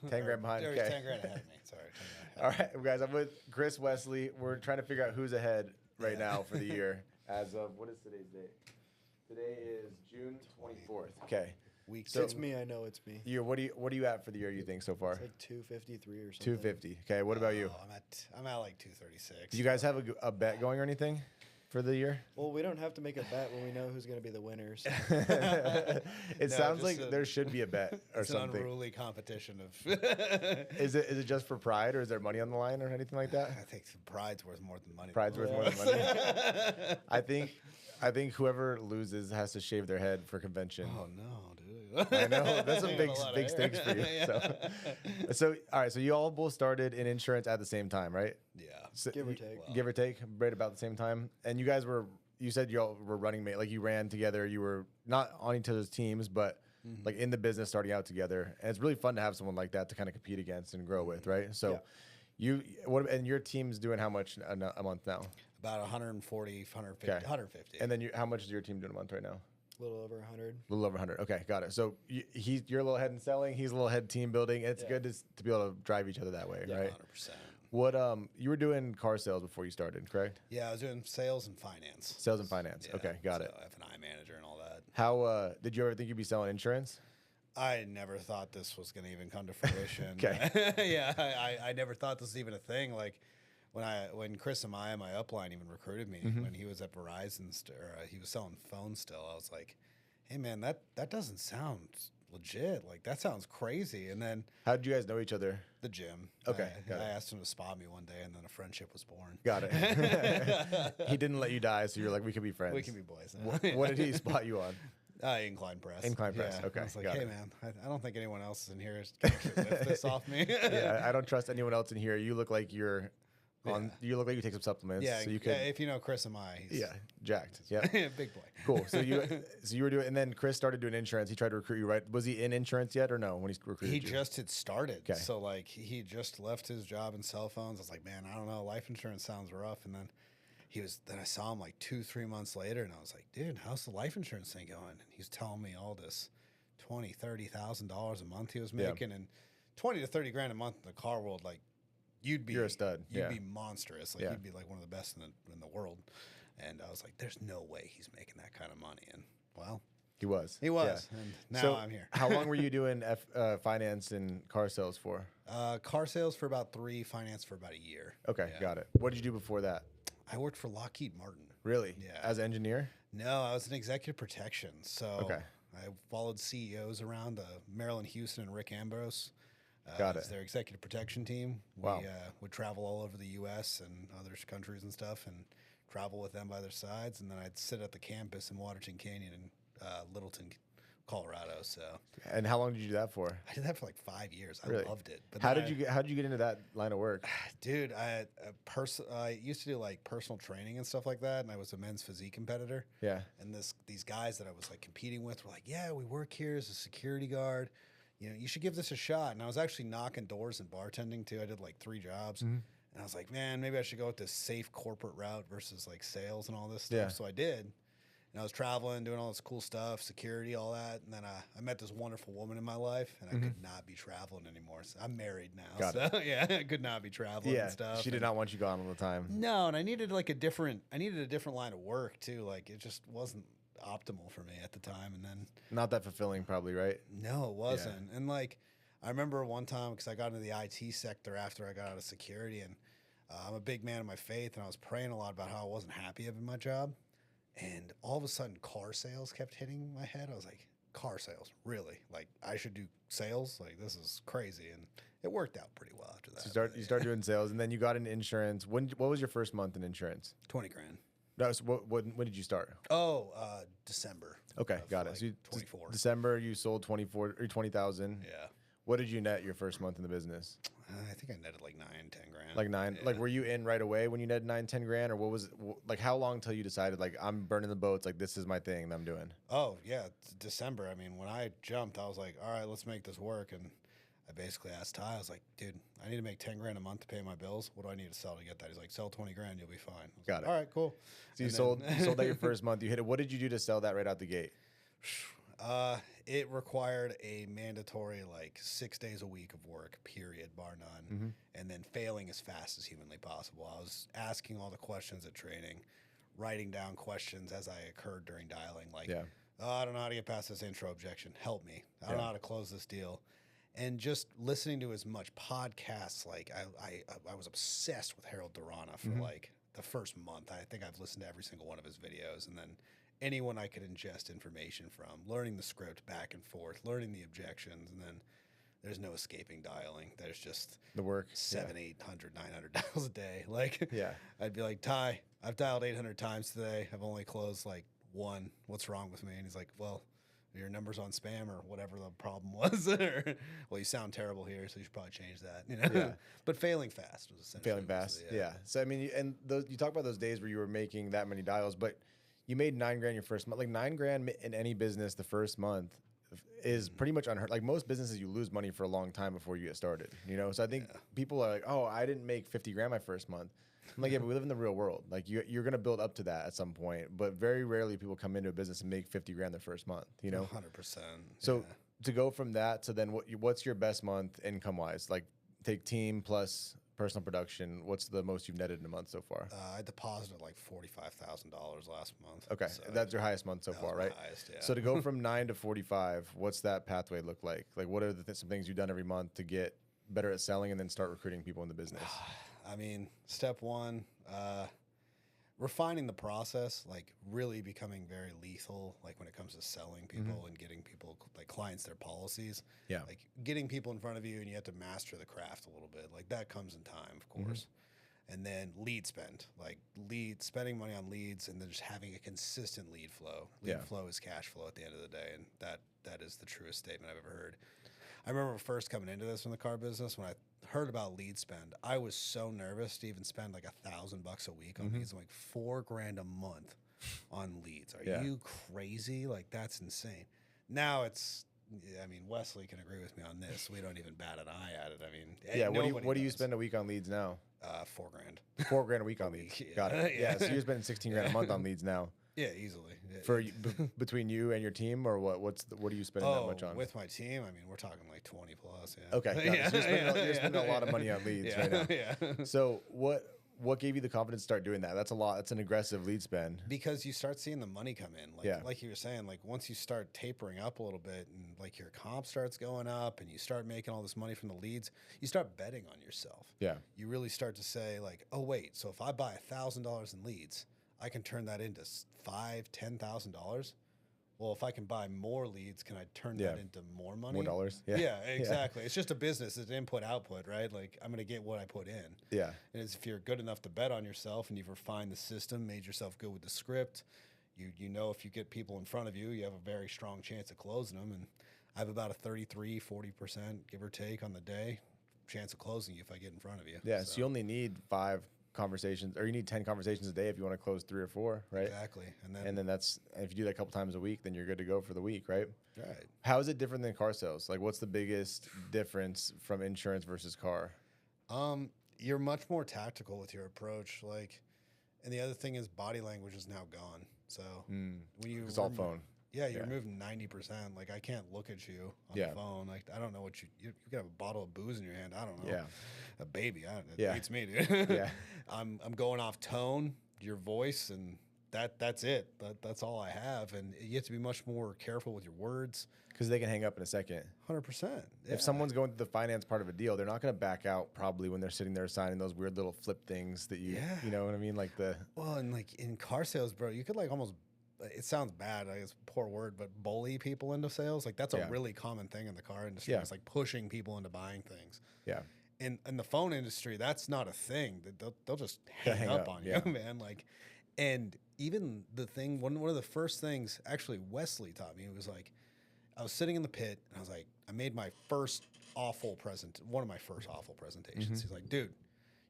10 grand behind. There was Okay. 10 grand ahead of me. Sorry. 10 All grand ahead right, guys. I'm with Chris Westley. We're trying to figure out who's ahead right now for the year. As of what is today's date? Today is June 24th. Okay. Week So- It's me. I know it's me. You what are you at for the year? You think so far? It's like 253 or something. 250. Okay. What about you? Oh, I'm at like 236. Do you guys have a bet going or anything for the year? Well, we don't have to make a bet when we know who's going to be the winners. It No, sounds just like there should be a bet or it's an something. unruly competition of. Is it just for pride, or is there money on the line or anything like that? I think pride's worth more than money. Pride's worth more than money. I think whoever loses has to shave their head for convention. Oh no, dude! I know that's some You big have a lot of big stakes for you. hair. So all right, so you all both started in insurance at the same time, right? Yeah. So Give or take. Give or take, right about the same time. And you guys were, you said you all were running mate, like you ran together. You were not on each other's teams, but like in the business, starting out together. And it's really fun to have someone like that to kind of compete against and grow with, right? So and your team's doing how much a month now? About 140, 150, Okay. 150. And then how much is your team doing a month right now? A little over 100. A little over 100. Okay, got it. So you're a little head in selling. He's a little head team building. It's good to be able to drive each other that way, right? 100%. What you were doing car sales before you started, correct? Yeah, I was doing sales and finance. Sales and finance. Yeah, Okay, got it. F&I manager and all that. How did you ever think you'd be selling insurance? I never thought this was going to even come to fruition. Okay. Yeah, I never thought this was even a thing. Like when Chris Amaya, my upline, even recruited me when he was at Verizon, he was selling phones still. I was like, hey man, that doesn't sound legit. Like that sounds crazy. And then How did you guys know each other? the gym. Okay, got I it. asked him to spot me one day, and then a friendship was born. Got it. He didn't let you die, so you're like, we could be friends. We can be boys now. What did he spot you on? Incline press. Incline press, okay, I was like, got hey it. man, I don't think anyone else in here is going to lift this off me. Yeah, I don't trust anyone else in here. You look like you're on. You look like you take some supplements. Yeah, so you could. if you know Chris and I, he's Jacked. Yeah. big boy. Cool. So you were doing, and then Chris started doing insurance. He tried to recruit you, right? Was he in insurance yet, or no? When he recruited He you? just had started. Okay. So like he just left his job in cell phones. I was like, man, I don't know, life insurance sounds rough. And then then I saw him like 2-3 months later, and I was like, dude, how's the life insurance thing going? And he's telling me all this $20,000-$30,000 a month he was Yeah. making, and 20 to 30 grand a month in the car world, like you'd be You're a stud. You'd Yeah. be monstrous. Like Yeah. you'd be like one of the best in the world. And I was like, there's no way he's making that kind of money. And well, He was. he was. And now So I'm here. how long were you doing finance and car sales for? Car sales for about 3, finance for about a year. Okay, Yeah. got it. What did you do before that? I worked for Lockheed Martin. Really? Yeah. As an engineer? No, I was in executive protection. So Okay. I followed CEOs around, Marilyn Houston and Rick Ambrose. Got as it. their executive protection team. Wow. We would travel all over the U.S. and other countries and stuff, and travel with them by their sides. And then I'd sit at the campus in Waterton Canyon in Littleton, Colorado. So And how long did you do that for? I did that for like 5 years. I Really? loved it. But How then did you get into that line of work? Dude, I used to do like personal training and stuff like that, and I was a men's physique competitor. Yeah. And these guys that I was like competing with were like, "Yeah, we work here as a security guard. You know, you should give this a shot." And I was actually knocking doors and bartending too. I did like 3 jobs, and I was like, "Man, maybe I should go with this safe corporate route versus like sales and all this stuff." Yeah. So I did. And I was traveling, doing all this cool stuff, security, all that. And then I met this wonderful woman in my life, and I could not be traveling anymore. So I'm married now. Got so yeah, I could not be traveling Yeah. and stuff. She did not want you gone all the time. No, and I needed a different line of work too. Like it just wasn't optimal for me at the time. And then Not that fulfilling, probably, right? no, it wasn't. And like I remember one time because I got into the IT sector after I got out of security, and I'm a big man of my faith, and I was praying a lot about how I wasn't happy in my job. And all of a sudden, car sales kept hitting my head. I was like, car sales, really? Like, I should do sales? Like, this is crazy. And it worked out pretty well after that. So you start doing sales, and then you got into insurance. What was your first month in insurance? 20 grand. No, so when did you start? Oh, December. Okay, of, got it. like, So 24. December, you sold 20,000. Yeah. What did you net your first month in the business? I think I netted like 9, 10 grand. Like 9. Yeah. Like, were you in right away when you netted 9, 10 grand, or what was like? How long till you decided like I'm burning the boats? Like this is my thing that I'm doing. Oh, yeah. It's December. I mean, when I jumped, I was like, all right, let's make this work. And I basically asked Ty, I was like, dude, I need to make 10 grand a month to pay my bills. What do I need to sell to get that? He's like, sell 20 grand, you'll be fine. I was Got like, it. All right, cool. So you And sold then- you sold that your first month. You hit it. What did you do to sell that right out the gate? It required a mandatory like 6 days a week of work, period, bar none, and then failing as fast as humanly possible. I was asking all the questions at training, writing down questions as I occurred during dialing, like, oh, I don't know how to get past this intro objection. Help me. I don't know how to close this deal. And just listening to as much podcasts, like I was obsessed with Harold Durana for like the first month. I think I've listened to every single one of his videos, and then anyone I could ingest information from, learning the script back and forth, learning the objections, and then there's no escaping dialing. There's just The work. 700, 800, 900 dials a day. Like, Yeah. I'd be like, Ty, I've dialed 800 times today. I've only closed like one. What's wrong with me? And he's like, well, your number's on spam or whatever the problem was. Well, you sound terrible here, so you should probably change that. You know? Yeah. But failing fast was essentially Failing fast. Yeah. So, I mean, you talk about those days where you were making that many dials, but you made $9,000 your first month. Like $9,000 in any business the first month is pretty much unheard. Like most businesses, you lose money for a long time before you get started. You know, so I think people are like, "Oh, I didn't make $50,000 my first month." I'm like, yeah, but we live in the real world. Like you're gonna build up to that at some point, but very rarely people come into a business and make $50,000 their first month. You know, 100%. So to go from that to then what's your best month income wise? Like take team plus personal production. What's the most you've netted in a month so far? I deposited like $45,000 last month. Okay, so that's your highest month so far, right? Highest, yeah. So to go from 9 to 45, what's that pathway look like? Like, what are some things you've done every month to get better at selling and then start recruiting people in the business? I mean, step one, refining the process, like really becoming very lethal, like when it comes to selling people and getting people, like clients, their policies. Yeah. Like getting people in front of you and you have to master the craft a little bit. Like that comes in time, of course. And then lead spend, like spending money on leads and then just having a consistent lead flow. Lead flow is cash flow at the end of the day. And that is the truest statement I've ever heard. I remember first coming into this in the car business, when I heard about lead spend, I was so nervous to even spend like $1,000 a week on leads. I'm like $4,000 a month on leads. Are you crazy? Like that's insane. Now it's, I mean, Westley can agree with me on this. We don't even bat an eye at it. I mean, yeah. What do you spend a week on leads now? $4,000. $4,000 a week on leads. Got it. Yeah. So you're spending $16,000 a month on leads now. Yeah, easily. For between you and your team, or what? What are you spending that much on? With my team, I mean, we're talking like 20 plus. Yeah. Okay. So you're spending a lot of money on leads right now. Yeah. So what gave you the confidence to start doing that? That's a lot. That's an aggressive lead spend. Because you start seeing the money come in. Like you were saying, like once you start tapering up a little bit and like your comp starts going up and you start making all this money from the leads, you start betting on yourself. Yeah. You really start to say like, oh wait, so if I buy $1,000 in leads, I can turn that into $5,000-$10,000. Well, if I can buy more leads, can I turn that into more money? More dollars. Yeah, exactly. It's just a business. It's input output, right? Like I'm going to get what I put in. Yeah. And it's, if you're good enough to bet on yourself and you've refined the system, made yourself good with the script, you know if you get people in front of you, you have a very strong chance of closing them. And I have about a 33-40%, give or take on the day, chance of closing you if I get in front of you. Yeah. So you only need 5 conversations, or you need 10 conversations a day if you want to close 3 or 4, right? Exactly. And then that's, if you do that a couple times a week, then you're good to go for the week, right? Right. How is it different than car sales? Like, what's the biggest difference from insurance versus car? You're much more tactical with your approach. Like, and the other thing is body language is now gone. So when you It's all phone. Yeah, you're moving 90%. Like I can't look at you on the phone. Like I don't know what you got a bottle of booze in your hand. I don't know. Yeah. A baby. It beats me, dude. Yeah. I'm going off tone, your voice, and that's it. That's all I have. And you have to be much more careful with your words. Because they can hang up in a second. 100%. Yeah. If someone's going through the finance part of a deal, they're not going to back out probably when they're sitting there signing those weird little flip things that you know what I mean? Like well, and like in car sales, bro, you could like almost, it sounds bad, it's a poor word, but bully people into sales. Like that's a really common thing in the car industry. It's like pushing people into buying things. Yeah. In the phone industry, that's not a thing. They'll just hang up on you, man. Like, and even the thing, one of the first things actually Westley taught me, it was like, I was sitting in the pit and I was like, I made my first one of my first awful presentations. He's like, dude,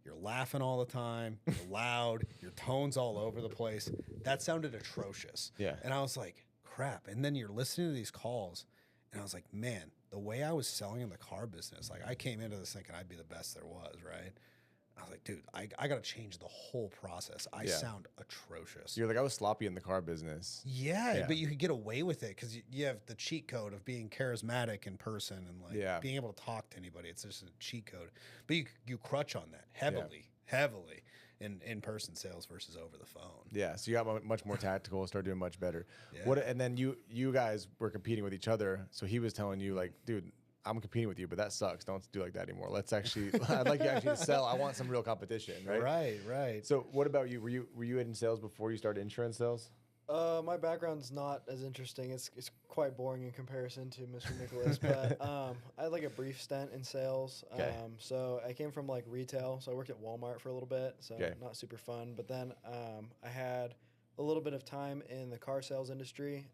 you're laughing all the time. You're loud. Your tone's all over the place. That sounded atrocious. Yeah. And I was like, crap. And then you're listening to these calls and I was like, man, the way I was selling in the car business, like I came into this thinking I'd be the best there was, right? I was like, dude, I got to change the whole process. I sound atrocious. You're like, I was sloppy in the car business. Yeah, but you could get away with it because you have the cheat code of being charismatic in person and like being able to talk to anybody. It's just a cheat code. But you crutch on that heavily in person sales versus over the phone. Yeah, so you got much more tactical, started doing much better. Yeah. And then you guys were competing with each other. So he was telling you like, dude, I'm competing with you, but that sucks. Don't do like that anymore. Let's actually, I'd like you actually to sell. I want some real competition, right? Right. So what about you? Were you in sales before you started insurance sales? My background's not as interesting. It's quite boring in comparison to Mr. Nicholas. But I had like a brief stint in sales. Okay. So I came from like retail. So I worked at Walmart for a little bit. So not super fun. But then I had a little bit of time in the car sales industry.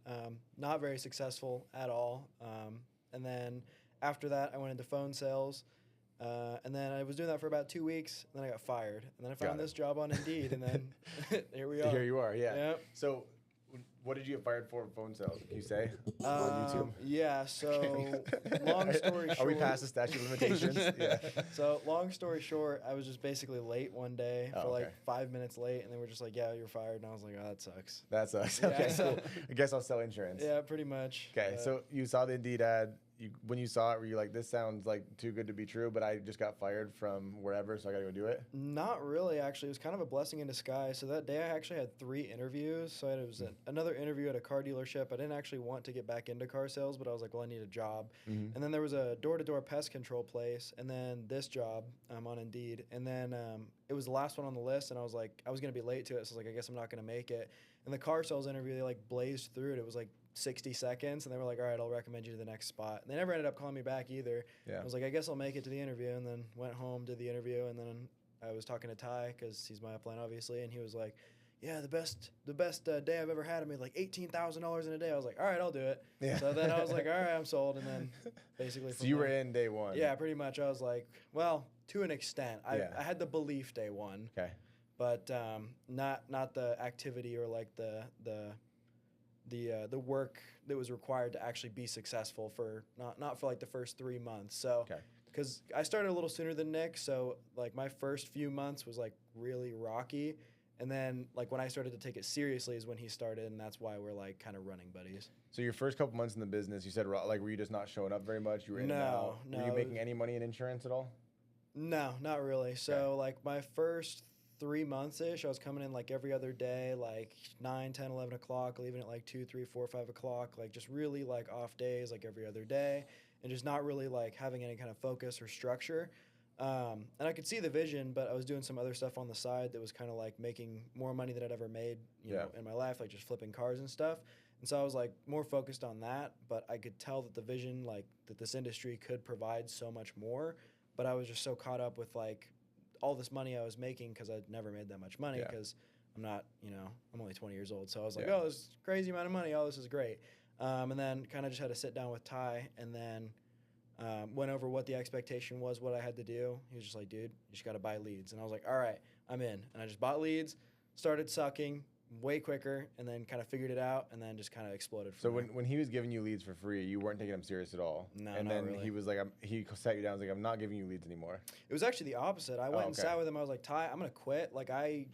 Not very successful at all. And then after that, I went into phone sales. And then I was doing that for about 2 weeks. And then I got fired. And then I found this job on Indeed. And then here we are. Here you are, yeah. Yep. So what did you get fired for phone sales? Can you say on YouTube? Yeah, so long story short. Are we past the statute of limitations? Yeah. So long story short, I was just basically late one day for like 5 minutes late, and they were just like, yeah, you're fired. And I was like, oh, that sucks. That sucks. Yeah. Okay, cool. I guess I'll sell insurance. Yeah, pretty much. Okay, so you saw the Indeed ad. When you saw it, were you like, this sounds like too good to be true, but I just got fired from wherever, so I got to go do it? Not really, actually. It was kind of a blessing in disguise. So that day I actually had 3 interviews. So it was another interview at a car dealership. I didn't actually want to get back into car sales, but I was like, well, I need a job. And then there was a door-to-door pest control place, and then this job on Indeed. And then it was the last one on the list, and I was like, I was going to be late to it, so I was like, I guess I'm not going to make it. And the car sales interview, they like blazed through it. It was like 60 seconds, and they were like, all right, I'll recommend you to the next spot. And they never ended up calling me back either. Yeah. I was like, I guess I'll make it to the interview, and then went home, did the interview, and then I was talking to Ty, because he's my upline, obviously, and he was like, yeah, the best day I've ever had. I made like $18,000 in a day. I was like, all right, I'll do it. Yeah. So then I was like, all right, I'm sold, and then basically so you were in day one. Yeah, pretty much. I was like, well, to an extent. I had the belief day one. Okay. But not the activity or like the work that was required to actually be successful for not for like the first 3 months. So because I started a little sooner than Nick, so like my first few months was like really rocky, and then like when I started to take it seriously is when he started, and that's why we're like kind of running buddies. So your first couple months in the business, you said like were you just not showing up very much? You were in and out. No. Were you making any money in insurance at all? No, not really. So like my first 3 months-ish, I was coming in like every other day, like 9, 10, 11 o'clock, leaving at like 2, 3, 4, 5 o'clock, like just really like off days, like every other day, and just not really like having any kind of focus or structure. And I could see the vision, but I was doing some other stuff on the side that was kind of like making more money than I'd ever made, you know, in my life, like just flipping cars and stuff. And so I was like more focused on that, but I could tell that the vision, like that this industry could provide so much more, but I was just so caught up with like all this money I was making, because I'd never made that much money, because I'm not, I'm only 20 years old. So I was like, oh, this crazy amount of money. Oh, this is great. And then kind of just had to sit down with Ty, and then went over what the expectation was, what I had to do. He was just like, dude, you just got to buy leads. And I was like, all right, I'm in. And I just bought leads, started sucking way quicker, and then kind of figured it out, and then just kind of exploded from there. So when he was giving you leads for free, you weren't taking him serious at all? No, and not then really. he was like, he sat you down and was like, I'm not giving you leads anymore. It was actually the opposite. I went and sat with him. I was like, Ty, I'm going to quit. Like, I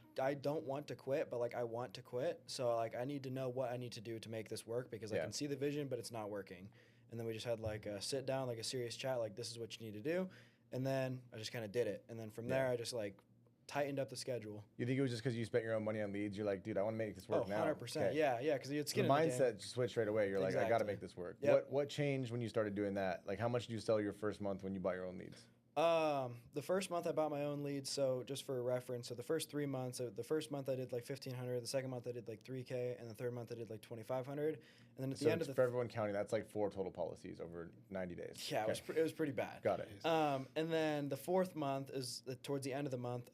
don't want to quit, but like I want to quit. So like I need to know what I need to do to make this work, because I can see the vision, but it's not working. And then we just had like a sit down, like a serious chat, like this is what you need to do. And then I just kind of did it. And then from there, I just like tightened up the schedule. You think it was just because you spent your own money on leads? You're like, dude, I want to make this work now. 100%. Okay. Yeah, because it's the mindset switched right away. You're like, I got to make this work. Yep. What changed when you started doing that? Like, how much did you sell your first month when you bought your own leads? The first month I bought my own leads. So just for reference, so the first 3 months, the first month I did like 1,500. The second month I did like 3K, and the third month I did like 2,500. And then at the end of the for everyone counting, that's like 4 total policies over 90 days. Yeah, it was pretty bad. Got it. And then the fourth month is towards the end of the month.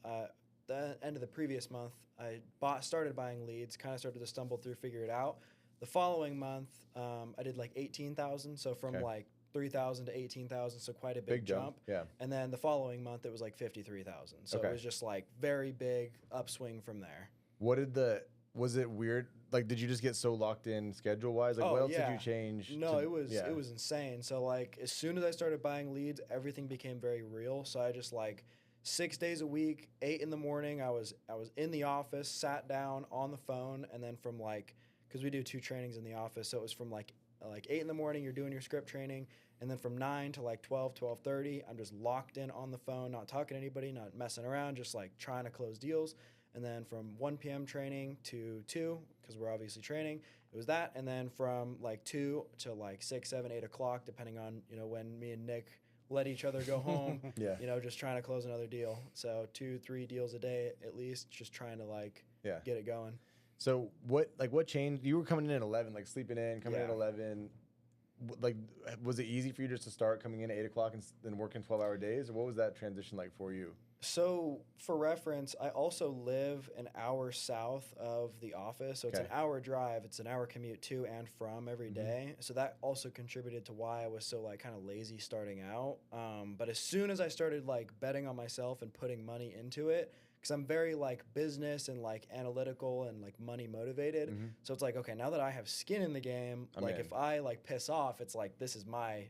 The end of the previous month, I started buying leads, kind of started to stumble through, figure it out. The following month, I did like 18,000. So from like 3,000 to 18,000, so quite a big jump. Yeah. And then the following month, it was like 53,000. So it was just like very big upswing from there. Was it weird? Like, did you just get so locked in schedule wise? Like, what else did you change? No, it was insane. So like, as soon as I started buying leads, everything became very real. So I just like 6 days a week, 8 in the morning. I was in the office, sat down on the phone, and then from like, because we do 2 trainings in the office, so it was from like 8 in the morning, you're doing your script training, and then from 9 to like 12:30, I'm just locked in on the phone, not talking to anybody, not messing around, just like trying to close deals. And then from 1 p.m. training to 2, because we're obviously training, it was that. And then from like 2 to like 6, 7, 8 o'clock, depending on, when me and Nick let each other go home, Yeah. just trying to close another deal. So 2, 3 deals a day at least, just trying to like get it going. So what changed? You were coming in at 11, like sleeping in, coming in at 11. Like, was it easy for you just to start coming in at 8 o'clock and then working 12-hour days? Or what was that transition like for you? So for reference, I also live an hour south of the office. So it's an hour drive. It's an hour commute to and from every day. So that also contributed to why I was so like kind of lazy starting out. But as soon as I started like betting on myself and putting money into it, because I'm very like business and like analytical and like money motivated. So it's like, okay, now that I have skin in the game, if I like piss off, it's like, this is my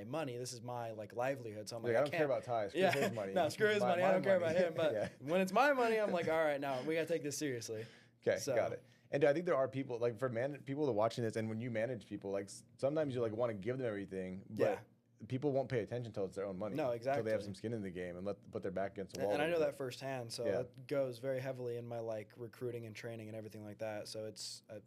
money. This is my like livelihood. So I'm like, I don't care about Ty. Screw his money. No, screw his money. I don't care about him. But when it's my money, I'm like, all right, now we got to take this seriously. Okay, got it. And I think there are people like people that are watching this, and when you manage people, like sometimes you like want to give them everything, but people won't pay attention until it's their own money. No, exactly. Until they have some skin in the game and put their back against the wall. And I know that firsthand, so it goes very heavily in my like recruiting and training and everything like that. So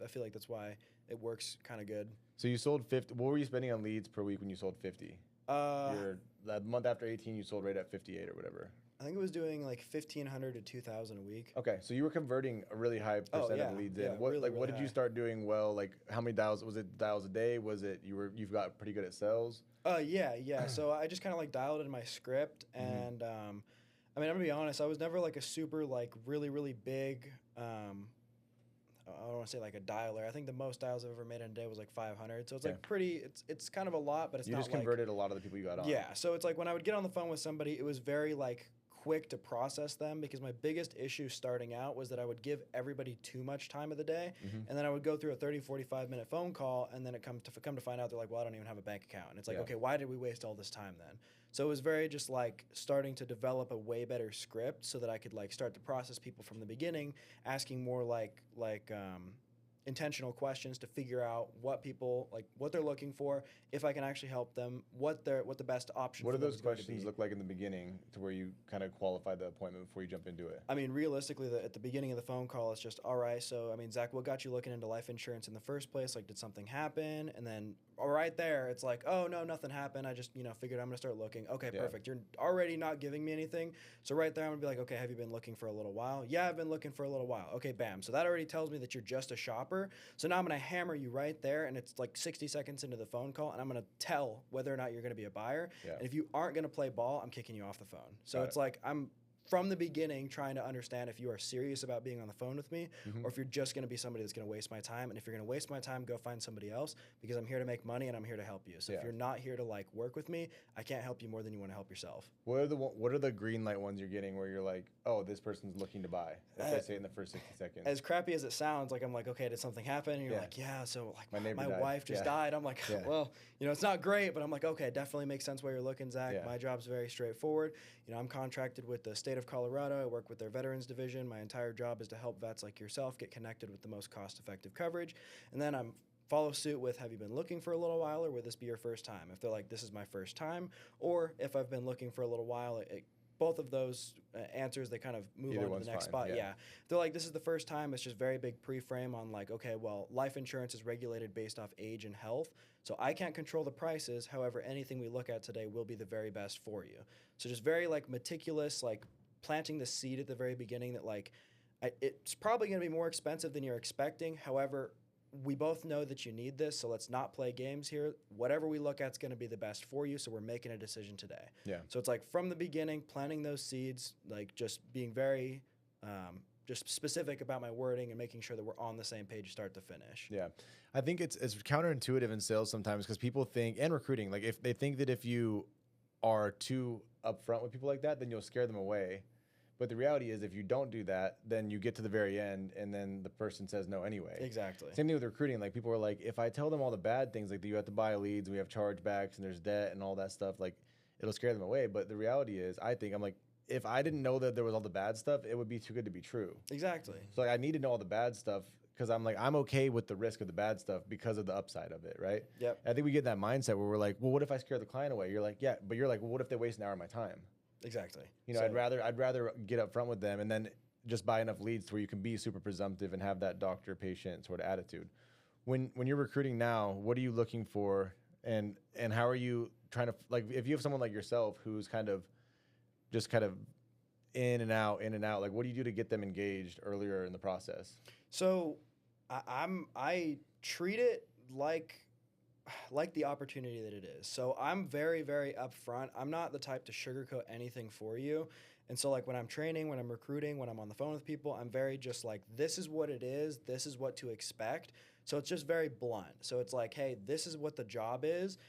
I feel like that's why it works kind of good. So you sold 50. What were you spending on leads per week when you sold 50? That month after 18, you sold right at 58 or whatever. I think it was doing like 1,500 to 2,000 a week. Okay, so you were converting a really high percent of leads in. What what did you start doing well? Like how many dials? Was it dials a day? Was it you've got pretty good at sales? Yeah. So I just kind of like dialed in my script, and I mean, I'm gonna be honest. I was never like a super like really big. I don't want to say like a dialer. I think the most dials I've ever made in a day was like 500. So it's like pretty. It's kind of a lot, but it's not. You just converted a lot of the people you got on. Yeah. So it's like when I would get on the phone with somebody, it was very like quick to process them, because my biggest issue starting out was that I would give everybody too much time of the day, and then I would go through a 30-45 minute phone call, and then it come to find out they're like, well, I don't even have a bank account, and it's like, okay, why did we waste all this time then? So it was very just like starting to develop a way better script so that I could like start to process people from the beginning, asking more like intentional questions to figure out what people like, what they're looking for, if I can actually help them, what the best option. What do those questions look like in the beginning to where you kind of qualify the appointment before you jump into it? I mean, realistically, at the beginning of the phone call, it's just, all right, so I mean, Zach, what got you looking into life insurance in the first place? Like, did something happen? And then right there, it's like, oh no, nothing happened. I just figured I'm gonna start looking. Okay, perfect. You're already not giving me anything. So right there, I'm gonna be like, okay, have you been looking for a little while? Yeah, I've been looking for a little while. Okay, bam. So that already tells me that you're just a shopper. So now I'm gonna hammer you right there, and it's like 60 seconds into the phone call, and I'm gonna tell whether or not you're gonna be a buyer. And if you aren't gonna play ball, I'm kicking you off the phone. So it's like I'm from the beginning trying to understand if you are serious about being on the phone with me, or if you're just going to be somebody that's going to waste my time. And if you're going to waste my time, go find somebody else, because I'm here to make money and I'm here to help you. So if you're not here to like work with me, I can't help you more than you want to help yourself. What are the green light ones you're getting where you're like, oh, this person's looking to buy? If they say it in the first 60 seconds. As crappy as it sounds, like I'm like, okay, did something happen? And you're like, yeah. So like my wife just died. I'm like, well, it's not great, but I'm like, okay, it definitely makes sense why you're looking, Zach. My job's very straightforward. I'm contracted with the state of Colorado. I work with their veterans division. My entire job is to help vets like yourself get connected with the most cost-effective coverage. And then I'm follow suit with, have you been looking for a little while, or would this be your first time? If they're like, this is my first time, or if I've been looking for a little while, both of those answers, they kind of move on to the next spot. Yeah. If they're like, this is the first time, it's just very big pre-frame on like, okay, well, life insurance is regulated based off age and health. So I can't control the prices. However, anything we look at today will be the very best for you. So just very like meticulous, like planting the seed at the very beginning that like, it's probably going to be more expensive than you're expecting. However, we both know that you need this, so let's not play games here. Whatever we look at is going to be the best for you, so we're making a decision today. Yeah. So it's like from the beginning, planting those seeds, like just being very just specific about my wording and making sure that we're on the same page start to finish. Yeah. I think it's counterintuitive in sales sometimes, because people think, and recruiting, like if they think that if you are too upfront with people like that, then you'll scare them away. But the reality is, if you don't do that, then you get to the very end, and then the person says no anyway. Exactly. Same thing with recruiting. Like, people are like, if I tell them all the bad things, like you have to buy leads, we have chargebacks, and there's debt and all that stuff, like it'll scare them away. But the reality is, I think, I'm like, if I didn't know that there was all the bad stuff, it would be too good to be true. Exactly. So like, I need to know all the bad stuff because I'm like, I'm okay with the risk of the bad stuff because of the upside of it, right? Yep. I think we get that mindset where we're like, well, what if I scare the client away? You're like, yeah, but you're like, well, what if they waste an hour of my time? Exactly. You know, So- I'd rather get up front with them and then just buy enough leads to where you can be super presumptive and have that doctor-patient sort of attitude. When you're recruiting now, what are you looking for, and how are you trying to, like, if you have someone like yourself who's kind of in and out, like, what do you do to get them engaged earlier in the process? So I treat it like the opportunity that it is. So I'm very, very upfront. I'm not the type to sugarcoat anything for you. And so like when I'm training, when I'm recruiting, when I'm on the phone with people, I'm very just like, this is what it is. This is what to expect. So it's just very blunt. So it's like, hey, this is what the job is.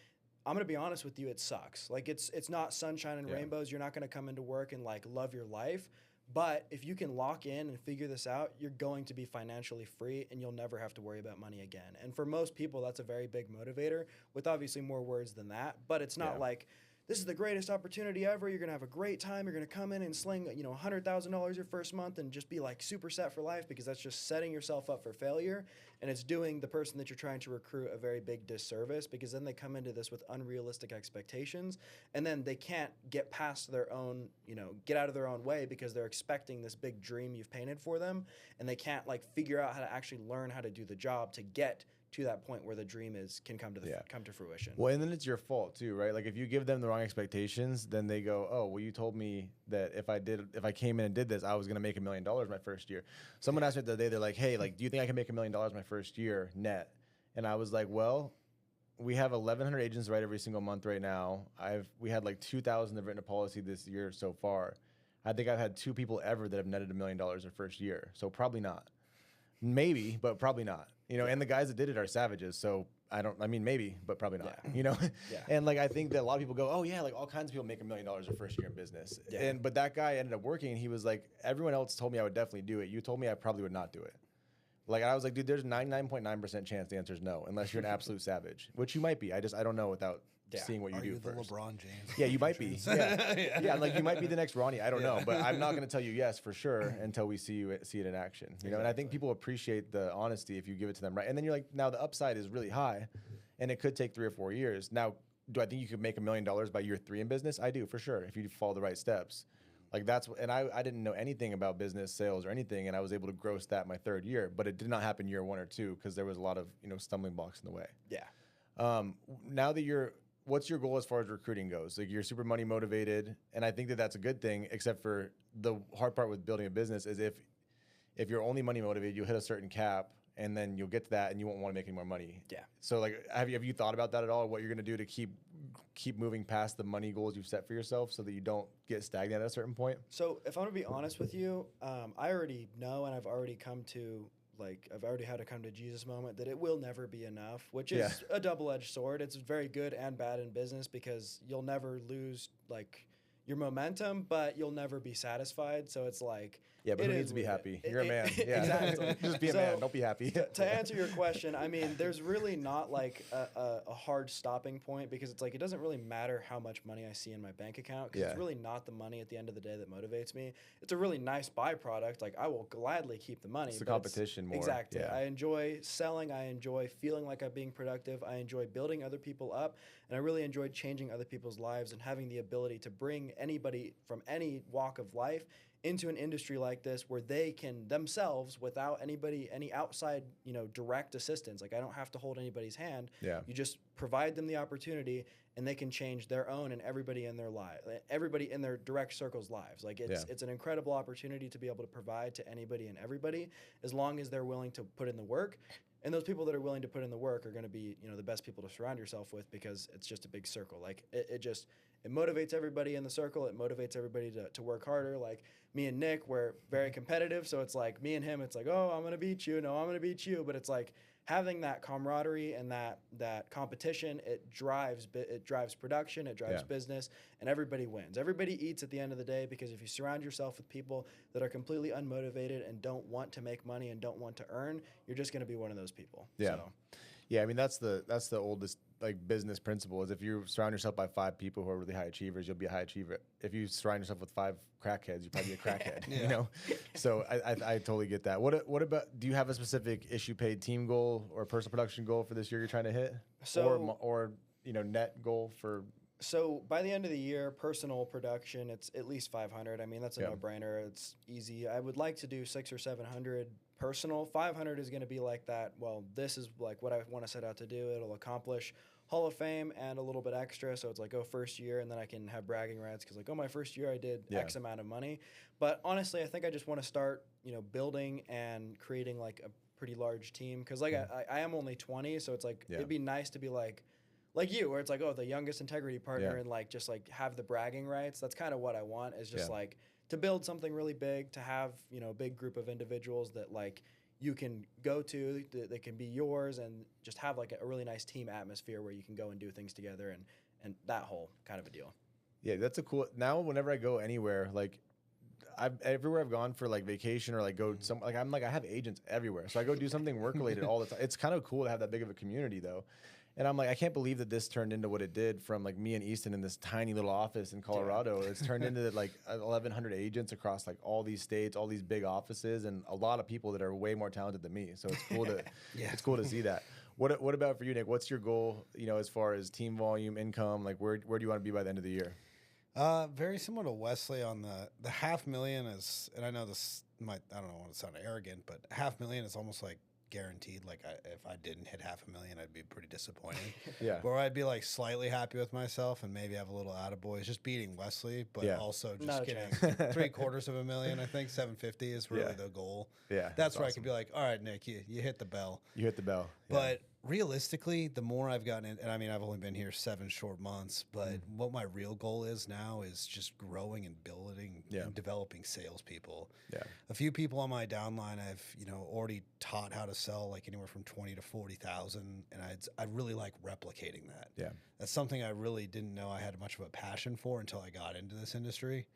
I'm going to be honest with you, it sucks. Like it's not sunshine and rainbows. You're not going to come into work and like love your life. But if you can lock in and figure this out, you're going to be financially free and you'll never have to worry about money again. And for most people, that's a very big motivator, with obviously more words than that. But it's not like, this is the greatest opportunity ever. You're going to have a great time. You're going to come in and sling, $100,000 your first month and just be like super set for life, because that's just setting yourself up for failure. And it's doing the person that you're trying to recruit a very big disservice, because then they come into this with unrealistic expectations and then they can't get past their own, get out of their own way because they're expecting this big dream you've painted for them. And they can't like figure out how to actually learn how to do the job to get to that point where the dream can come to fruition. Well, and then it's your fault too, right? Like if you give them the wrong expectations, then they go, "Oh, well, you told me that if I came in and did this, I was going to make $1 million my first year." Someone asked me the other day, they're like, "Hey, like, do you think I can make $1 million my first year net?" And I was like, "Well, we have 1,100 agents write every single month right now. We had like 2,000 have written a policy this year so far. I think I've had 2 people ever that have netted $1 million their first year. So probably not. Maybe, but probably not. And the guys that did it are savages. So maybe, but probably not. Yeah. And like I think that a lot of people go, "Oh yeah, like all kinds of people make $1 million their first year in business." Yeah. But that guy ended up working, and he was like, "Everyone else told me I would definitely do it. You told me I probably would not do it." Like I was like, "Dude, there's 99.9% chance the answer is no, unless you're an absolute savage," which you might be. I don't know without seeing what you do first. The LeBron James? Yeah, you might be. Yeah, like you might be the next Ronnie. I don't know, but I'm not going to tell you yes for sure until we see it in action. And I think people appreciate the honesty if you give it to them right. And then you're like, now the upside is really high, and it could take 3 or 4 years. Now, do I think you could make $1 million by year 3 in business? I do for sure if you follow the right steps. Like and I didn't know anything about business sales or anything, and I was able to gross that my 3rd year, but it did not happen year 1 or 2 because there was a lot of stumbling blocks in the way. Yeah. Now that what's your goal as far as recruiting goes? Like you're super money motivated, and I think that that's a good thing, except for the hard part with building a business is if you're only money motivated, you'll hit a certain cap, and then you'll get to that and you won't want to make any more money. Yeah. So like, have you thought about that at all? What you're going to do to keep moving past the money goals you've set for yourself so that you don't get stagnant at a certain point? So if I'm going to be honest with you, I already know, and I've already had a come to Jesus moment that it will never be enough, which is a double-edged sword. It's very good and bad in business because you'll never lose like your momentum, but you'll never be satisfied. So it's like, yeah, but who needs to be happy? You're a man. Yeah. Exactly. Just be a man. Don't be happy. To answer your question, I mean, there's really not like a hard stopping point, because it's like it doesn't really matter how much money I see in my bank account, because it's really not the money at the end of the day that motivates me. It's a really nice byproduct. Like I will gladly keep the money. It's the competition more. Exactly. Yeah. I enjoy selling. I enjoy feeling like I'm being productive. I enjoy building other people up, and I really enjoy changing other people's lives and having the ability to bring anybody from any walk of life into an industry like this where they can themselves, without any outside, direct assistance. Like I don't have to hold anybody's hand. Yeah. You just provide them the opportunity, and they can change their own and everybody in their life, everybody in their direct circle's lives. Like it's an incredible opportunity to be able to provide to anybody and everybody, as long as they're willing to put in the work. And those people that are willing to put in the work are going to be, the best people to surround yourself with, because it's just a big circle. Like it motivates everybody in the circle. It motivates everybody to work harder. Like me and Nick, we're very competitive. So it's like me and him, it's like, oh, I'm going to beat you. No, I'm going to beat you. But it's like having that camaraderie and that competition, it drives production, it drives business, and everybody wins. Everybody eats at the end of the day, because if you surround yourself with people that are completely unmotivated and don't want to make money and don't want to earn, you're just going to be one of those people. Yeah. So. Yeah, I mean that's the oldest like business principle is if you surround yourself by 5 people who are really high achievers, you'll be a high achiever. If you surround yourself with 5 crackheads, you'll probably be a crackhead. You know, so I totally get that. What about? Do you have a specific issue paid team goal or personal production goal for this year you're trying to hit? So or you know, net goal for. So by the end of the year, personal production, it's at least 500. I mean, that's a Yeah. no-brainer. It's easy. I would like to do 600 or 700 personal. 500 is going to be like that. Well, this is like what I want to set out to do. It'll accomplish Hall of Fame and a little bit extra. So it's like, oh, first year, and then I can have bragging rights because like, oh, my first year I did X amount of money. But honestly, I think I just want to start, you know, building and creating like a pretty large team because like I am only 20, so it's like it'd be nice to be like you, where it's like, oh, the youngest integrity partner and like just like have the bragging rights. That's kind of what I want is just like to build something really big, to have, you know, a big group of individuals that like you can go to, that can be yours, and just have like a really nice team atmosphere where you can go and do things together and that whole kind of a deal. Yeah, that's a cool. Now, whenever I go anywhere, like everywhere I've gone for like vacation or like go some like I have agents everywhere, so I go do something work related all the time. It's kind of cool to have that big of a community though. And I'm like, I can't believe that this turned into what it did from like me and Easton in this tiny little office in Colorado. It's turned into like 1,100 agents across like all these states, all these big offices, and a lot of people that are way more talented than me. So it's cool to it's cool to see that. What about for you, Nick? What's your goal, you know, as far as team volume, income? Like where do you want to be by the end of the year? Very similar to Westley on the $500,000 is, and I know this might, I don't know, want to sound arrogant, but $500,000 is almost like guaranteed. Like if I didn't hit $500,000, I'd be pretty disappointed. Where I'd be like slightly happy with myself and maybe have a little attaboys, just beating Wesley, but also just getting $750,000. I think 750 is really the goal. That's where awesome. I could be like, all right, Nick, you hit the bell. You hit the bell. But realistically, the more I've gotten in, and I mean, I've only been here 7 short months, but what my real goal is now is just growing and building and developing salespeople. A few people on my downline I've, you know, already taught how to sell like anywhere from 20 to 40,000, and I really like replicating that. That's something I really didn't know I had much of a passion for until I got into this industry.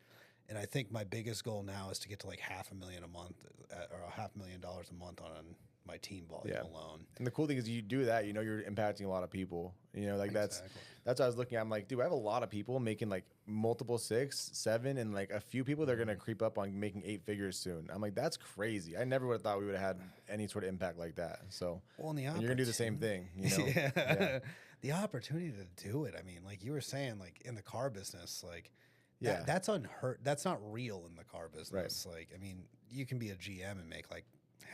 And I think my biggest goal now is to get to like $500,000 a month or $500,000 a month on my team volume alone. And the cool thing is you do that, you know, you're impacting a lot of people. You know, like that's what I was looking at. I'm like, dude, I have a lot of people making like multiple 6, 7, and like a few people that are gonna creep up on making 8 figures soon. I'm like, that's crazy. I never would have thought we would have had any sort of impact like that. So and you're gonna do the same thing, you know? The opportunity to do it. I mean, like you were saying, like in the car business, like that's unheard. That's not real in the car business. Like, I mean, you can be a GM and make like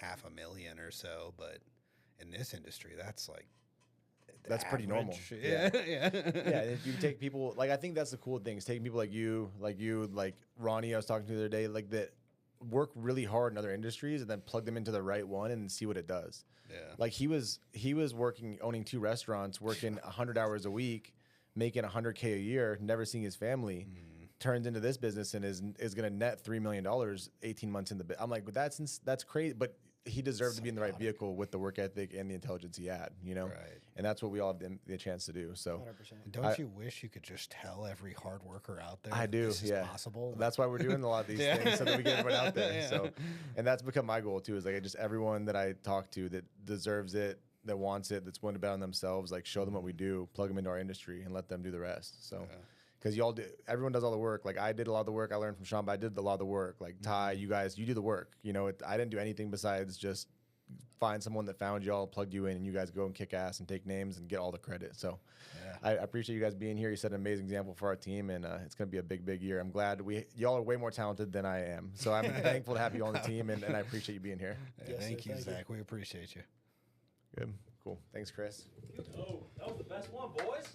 $500,000 or so, but in this industry, that's like that's pretty normal. If you take people, like I think that's the cool thing is taking people like you, like Ronnie, I was talking to the other day, like that work really hard in other industries and then plug them into the right one and see what it does. Like he was working, owning 2 restaurants, working 100 hours a week, making $100K a year, never seeing his family. Turns into this business and is going to net $3 million 18 months in the bit. I'm like, that's crazy, but he deserved to be in the right vehicle with the work ethic and the intelligence he had, you know? And that's what we all have the chance to do. So 100%. Don't you wish you could just tell every hard worker out there I do, this is possible? That's why we're doing a lot of these things so that we get everyone out there. So, and that's become my goal too, is like just everyone that I talk to that deserves it, that wants it, that's willing to bet on themselves, like show them what we do, plug them into our industry and let them do the rest. So. Because everyone does all the work. Like I did a lot of the work. I learned from Sean, but I did a lot of the work. Like Ty, you guys, you do the work. You know, I didn't do anything besides just find someone that found y'all, plugged you in, and you guys go and kick ass and take names and get all the credit. So I appreciate you guys being here. You set an amazing example for our team, and it's going to be a big, big year. I'm glad y'all are way more talented than I am. So I'm thankful to have you on the team, and I appreciate you being here. Thank you, Zach. We appreciate you. Good. Cool. Thanks, Chris. Oh, that was the best one, boys.